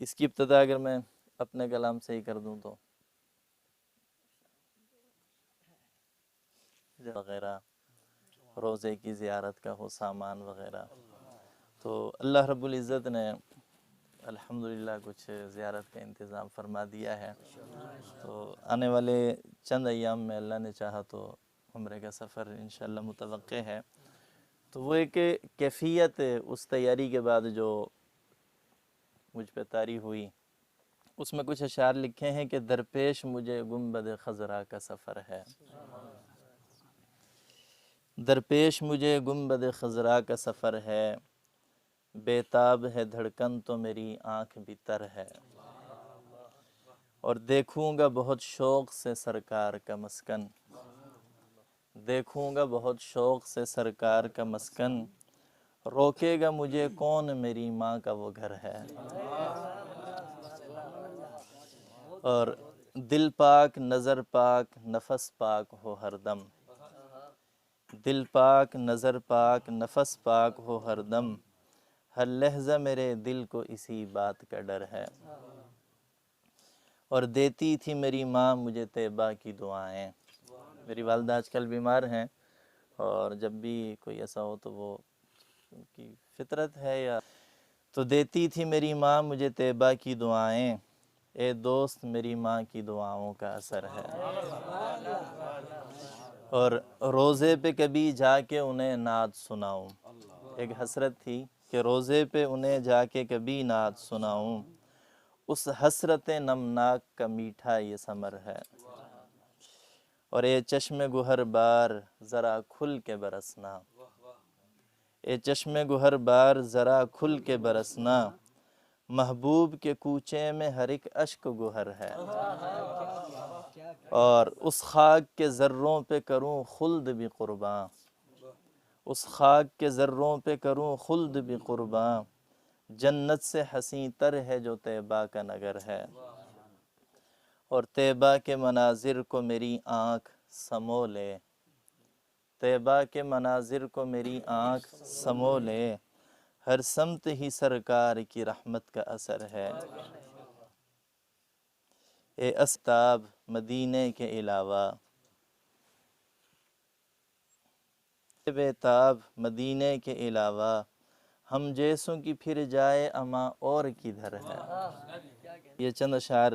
اس کی ابتدا اگر میں اپنے کلام سے ہی کر دوں تو وغیرہ روزے کی زیارت کا ہو سامان وغیرہ، تو اللہ رب العزت نے الحمدللہ کچھ زیارت کا انتظام فرما دیا ہے۔ تو آنے والے چند ایام میں اللہ نے چاہا تو عمرے کا سفر انشاءاللہ متوقع ہے۔ تو وہ ایک کیفیت اس تیاری کے بعد جو مجھ پہ طاری ہوئی، اس میں کچھ اشعار لکھے ہیں کہ درپیش مجھے گنبد خضرا کا سفر ہے، درپیش مجھے گنبد خضرا کا سفر ہے، بے تاب ہے دھڑکن تو میری آنکھ بھی تر ہے، اور دیکھوں گا بہت شوق سے سرکار کا مسکن، دیکھوں گا بہت شوق سے سرکار کا مسکن، روکے گا مجھے کون میری ماں کا وہ گھر ہے، اور دل پاک نظر پاک نفس پاک ہو ہر دم، دل پاک نظر پاک نفس پاک ہو ہر دم، ہر لحظہ میرے دل کو اسی بات کا ڈر ہے، اور دیتی تھی میری ماں مجھے طیبہ کی دعائیں، میری والدہ آج کل بیمار ہیں، اور جب بھی کوئی ایسا ہو تو وہ ان کی فطرت ہے یا تو دیتی تھی میری ماں مجھے طیبہ کی دعائیں، اے دوست میری ماں کی دعاؤں کا اثر ہے، اور روزے پہ کبھی جا کے انہیں نعت سناؤں، ایک حسرت تھی کہ روزے پہ انہیں جا کے کبھی نعت سناؤں، اس حسرت نمناک کا میٹھا یہ ثمر ہے، اور اے چشم گہر بار ذرا کھل کے برسنا، اے چشم گہر بار ذرا کھل کے برسنا، محبوب کے کوچے میں ہر ایک اشک گہر ہے، اور اس خاک کے ذروں پہ کروں خلد بھی قرباں، اس خاک کے ذروں پہ کروں خلد بھی قرباں، جنت سے حسین تر ہے جو طیبہ کا نگر ہے، اور طیبہ کے مناظر کو میری آنکھ سمو لے، طیبہ کے مناظر کو میری آنکھ سمو لے، ہر سمت ہی سرکار کی رحمت کا اثر ہے، اے استاب مدینے کے علاوہ، بے تاب مدینے کے علاوہ، ہم جیسوں کی پھر جائے اما اور کدھر ہے۔ یہ چند اشعار